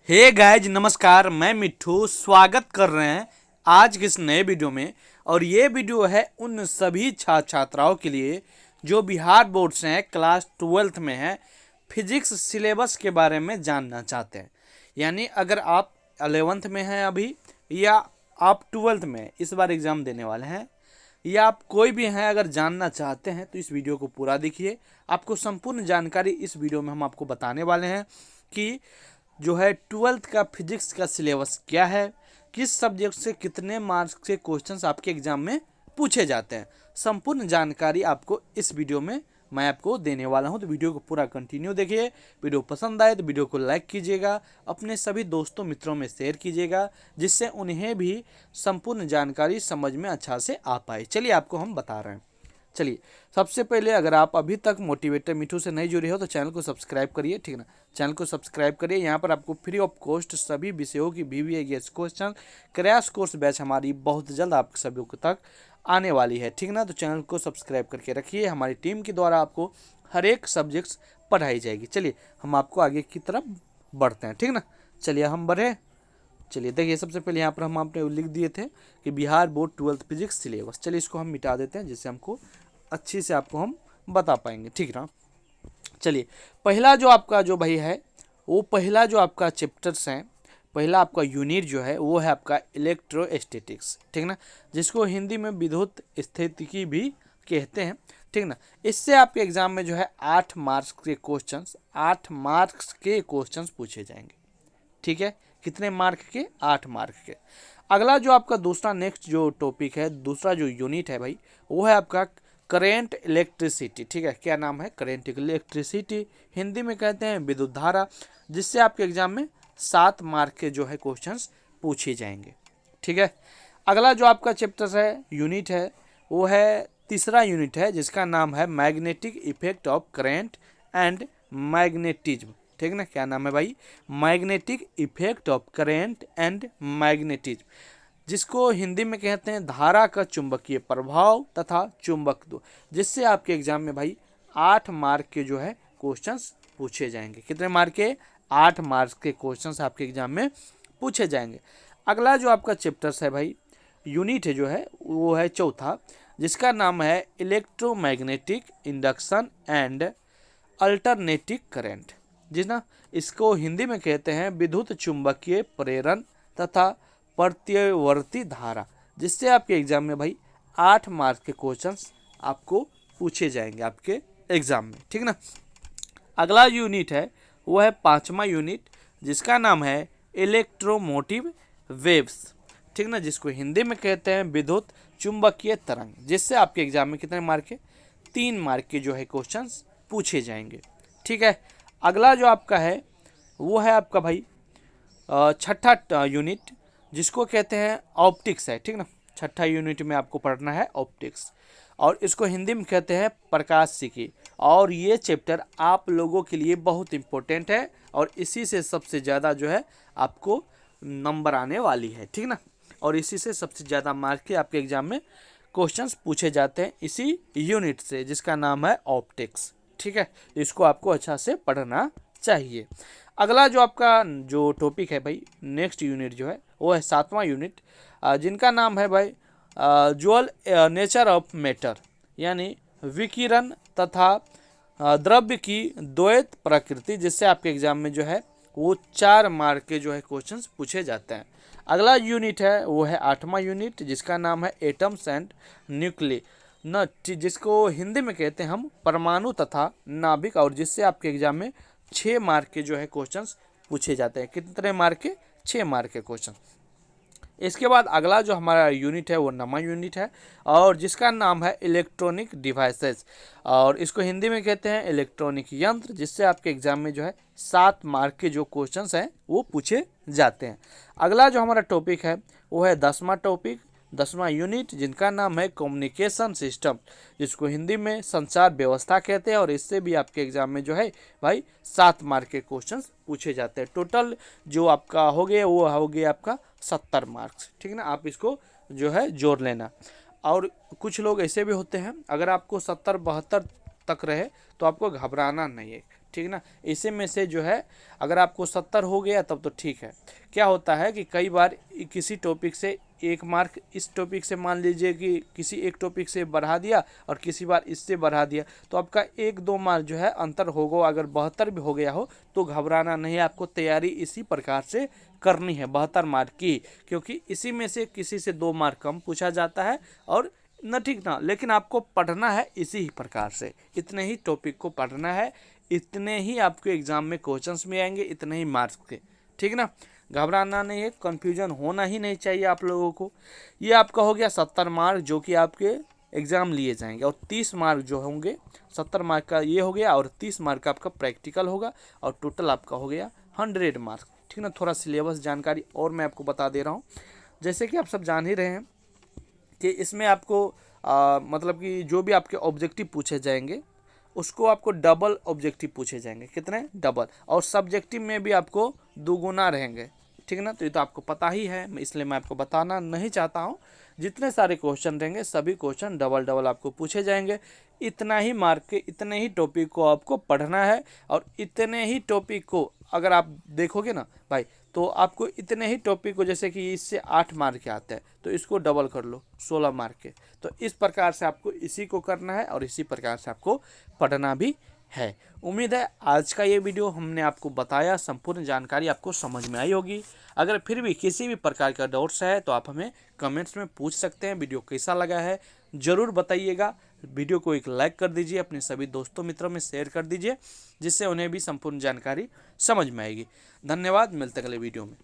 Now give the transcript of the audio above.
Hey guys नमस्कार, मैं मिट्ठू स्वागत कर रहे हैं आज के इस नए वीडियो में। और ये वीडियो है उन सभी छात्र छात्राओं के लिए जो बिहार बोर्ड से हैं, क्लास 12th में हैं, फिजिक्स सिलेबस के बारे में जानना चाहते हैं। यानी अगर आप 11th में हैं अभी, या आप 12th में इस बार एग्ज़ाम देने वाले हैं, या आप कोई भी हैं अगर जानना चाहते हैं तो इस वीडियो को पूरा देखिए। आपको संपूर्ण जानकारी इस वीडियो में हम आपको बताने वाले हैं कि जो है 12th का फिजिक्स का सिलेबस क्या है, किस सब्जेक्ट से कितने मार्क्स के क्वेश्चंस आपके एग्जाम में पूछे जाते हैं। संपूर्ण जानकारी आपको इस वीडियो में मैं आपको देने वाला हूं, तो वीडियो को पूरा कंटिन्यू देखिए। वीडियो पसंद आए तो वीडियो को लाइक कीजिएगा, अपने सभी दोस्तों मित्रों में शेयर कीजिएगा, जिससे उन्हें भी संपूर्ण जानकारी समझ में अच्छा से आ पाए। चलिए आपको हम बता रहे हैं। चलिए सबसे पहले अगर आप अभी तक मोटिवेटर मिठू से नहीं जुड़े हो तो चैनल को सब्सक्राइब करिए, ठीक ना। चैनल को सब्सक्राइब करिए। यहाँ पर आपको फ्री ऑफ कॉस्ट सभी विषयों की VVAS question crash course batch हमारी बहुत जल्द आप सभी तक आने वाली है, ठीक ना। तो चैनल को सब्सक्राइब करके रखिए। हमारी टीम के द्वारा आपको हर एक सब्जेक्ट्स पढ़ाई जाएगी। चलिए हम आपको आगे की तरफ बढ़ते हैं, ठीक ना। चलिए हम बढ़े। चलिए देखिए, सबसे पहले यहाँ पर हम आपने लिख दिए थे कि Bihar board 12th physics syllabus. चलिए इसको हम मिटा देते हैं, जिससे हमको अच्छी से आपको हम बता पाएंगे, ठीक ना। चलिए पहला जो आपका जो भाई है, वो पहला जो आपका चैप्टर्स हैं, पहला आपका यूनिट जो है वो है आपका इलेक्ट्रोस्टैटिक्स, ठीक ना, जिसको हिंदी में विद्युत स्थितिकी भी कहते हैं, ठीक ना। इससे आपके एग्जाम में जो है 8 मार्क्स के क्वेश्चंस पूछे जाएंगे, ठीक है। कितने मार्क के? 8 मार्क के। अगला जो आपका दूसरा नेक्स्ट जो टॉपिक है, दूसरा जो यूनिट है भाई, वो है आपका करेंट इलेक्ट्रिसिटी, ठीक है। क्या नाम है? करेंट इलेक्ट्रिसिटी, हिंदी में कहते हैं विद्युत धारा, जिससे आपके एग्जाम में 7 मार्क के जो है क्वेश्चंस पूछे जाएंगे, ठीक है। अगला जो आपका चैप्टर है, यूनिट है, वो है तीसरा यूनिट है, जिसका नाम है magnetic effect of current and magnetism, ठीक ना। क्या नाम है भाई? Magnetic effect of current and magnetism, जिसको हिंदी में कहते हैं धारा का चुंबकीय प्रभाव तथा चुंबकत्व, जिससे आपके एग्जाम में भाई 8 मार्क के जो है क्वेश्चंस पूछे जाएंगे। कितने मार्क के? 8 मार्क्स के क्वेश्चंस आपके एग्जाम में पूछे जाएंगे। अगला जो आपका चैप्टर्स है भाई, यूनिट है जो है, वो है चौथा, जिसका नाम है इलेक्ट्रोमैग्नेटिक इंडक्शन एंड अल्टरनेटिक करेंट, जिस ना इसको हिंदी में कहते हैं विद्युत चुंबकीय प्रेरण तथा प्रत्यवर्ती धारा, जिससे आपके एग्जाम में भाई 8 मार्क के क्वेश्चंस आपको पूछे जाएंगे आपके एग्जाम में, ठीक ना। अगला यूनिट है वो है 5वां यूनिट, जिसका नाम है इलेक्ट्रोमोटिव वेव्स, ठीक ना, जिसको हिंदी में कहते हैं विद्युत चुंबकीय तरंग, जिससे आपके एग्जाम में कितने मार्क के? 3 मार्क के जो है क्वेश्चंस पूछे जाएंगे, ठीक है। अगला जो आपका है वो है आपका भाई छठा यूनिट, जिसको कहते हैं ऑप्टिक्स है, ठीक ना। छठा यूनिट में आपको पढ़ना है ऑप्टिक्स, और इसको हिंदी में कहते हैं प्रकाशिकी। और ये चैप्टर आप लोगों के लिए बहुत इम्पोर्टेंट है, और इसी से सबसे ज़्यादा जो है आपको नंबर आने वाली है, ठीक ना। और इसी से सबसे ज़्यादा मार्क के आपके एग्जाम में क्वेश्चंस पूछे जाते हैं, इसी यूनिट से, जिसका नाम है ऑप्टिक्स, ठीक है। इसको आपको अच्छा से पढ़ना चाहिए। अगला जो आपका जो टॉपिक है भाई, नेक्स्ट यूनिट जो है वो है 7वां यूनिट, जिनका नाम है भाई ज्वल नेचर ऑफ मैटर, यानी विकिरण तथा द्रव्य की द्वैत प्रकृति, जिससे आपके एग्जाम में जो है वो 4 मार्क के जो है क्वेश्चंस पूछे जाते हैं। अगला यूनिट है वो है 8वां यूनिट, जिसका नाम है एटम्स एंड न्यूक्ली न, जिसको हिंदी में कहते हैं हम परमाणु तथा नाभिक, और जिससे आपके एग्जाम में 6 मार्क के जो है क्वेश्चंस पूछे जाते हैं। कितने मार्क के? 6 मार्क के क्वेश्चन। इसके बाद अगला जो हमारा यूनिट है वो 9वां यूनिट है, और जिसका नाम है इलेक्ट्रॉनिक डिवाइसेस, और इसको हिंदी में कहते हैं इलेक्ट्रॉनिक यंत्र, जिससे आपके एग्जाम में जो है 7 मार्क के जो क्वेश्चंस हैं वो पूछे जाते हैं। अगला जो हमारा टॉपिक है वो है 10वां टॉपिक, 10वां यूनिट, जिनका नाम है कम्युनिकेशन सिस्टम, जिसको हिंदी में संचार व्यवस्था कहते हैं, और इससे भी आपके एग्जाम में जो है भाई 7 मार्क के क्वेश्चंस पूछे जाते हैं। टोटल जो आपका हो गया वो हो गया आपका 70 मार्क्स, ठीक है ना। आप इसको जो है जोड़ लेना। और कुछ लोग ऐसे भी होते हैं, अगर आपको 70-72 तक रहे तो आपको घबराना नहीं है, ठीक ना। इसी में से जो है अगर आपको 70 हो गया तब तो ठीक है। क्या होता है कि कई बार किसी टॉपिक से 1 मार्क, इस टॉपिक से मान लीजिए कि किसी एक टॉपिक से बढ़ा दिया और किसी बार इससे बढ़ा दिया, तो आपका 1-2 मार्क जो है अंतर होगा। अगर 72 भी हो गया हो तो घबराना नहीं है, आपको तैयारी इसी प्रकार से करनी है 72 मार्क की, क्योंकि इसी में से किसी से 2 मार्क कम पूछा जाता है और न, ठीक ना। लेकिन आपको पढ़ना है इसी ही प्रकार से, इतने ही टॉपिक को पढ़ना है, इतने ही आपके एग्जाम में क्वेश्चंस में आएंगे, इतने ही मार्क्स के, ठीक ना। घबराना नहीं है, कंफ्यूजन होना ही नहीं चाहिए आप लोगों को। ये आपका हो गया 70 मार्क जो कि आपके एग्ज़ाम लिए जाएंगे, और 30 मार्क जो होंगे, 70 मार्क का ये हो गया और 30 मार्क का आपका प्रैक्टिकल होगा, और टोटल आपका हो गया 100 मार्क्स, ठीक ना। थोड़ा सिलेबस जानकारी और मैं आपको बता दे रहा हूँ। जैसे कि आप सब जान ही रहे हैं कि इसमें आपको मतलब कि जो भी आपके ऑब्जेक्टिव पूछे जाएंगे उसको आपको डबल ऑब्जेक्टिव पूछे जाएंगे। कितने? डबल। और सब्जेक्टिव में भी आपको 2 गुना रहेंगे, ठीक ना। तो ये तो आपको पता ही है, इसलिए मैं आपको बताना नहीं चाहता हूँ। जितने सारे क्वेश्चन रहेंगे सभी क्वेश्चन डबल डबल आपको पूछे जाएंगे। इतना ही मार्क के इतने ही टॉपिक को आपको पढ़ना है, और इतने ही टॉपिक को अगर आप देखोगे ना भाई, तो आपको इतने ही टॉपिक को, जैसे कि इससे 8 मार्क के आते हैं तो इसको डबल कर लो 16 मार्क के। तो इस प्रकार से आपको इसी को करना है और इसी प्रकार से आपको पढ़ना भी है। उम्मीद है आज का ये वीडियो हमने आपको बताया, संपूर्ण जानकारी आपको समझ में आई होगी। अगर फिर भी किसी भी प्रकार का डाउट्स है तो आप हमें कमेंट्स में पूछ सकते हैं। वीडियो कैसा लगा है ज़रूर बताइएगा। वीडियो को एक लाइक कर दीजिए, अपने सभी दोस्तों मित्रों में शेयर कर दीजिए, जिससे उन्हें भी संपूर्ण जानकारी समझ में आएगी। धन्यवाद, मिलते हैं अगले वीडियो में।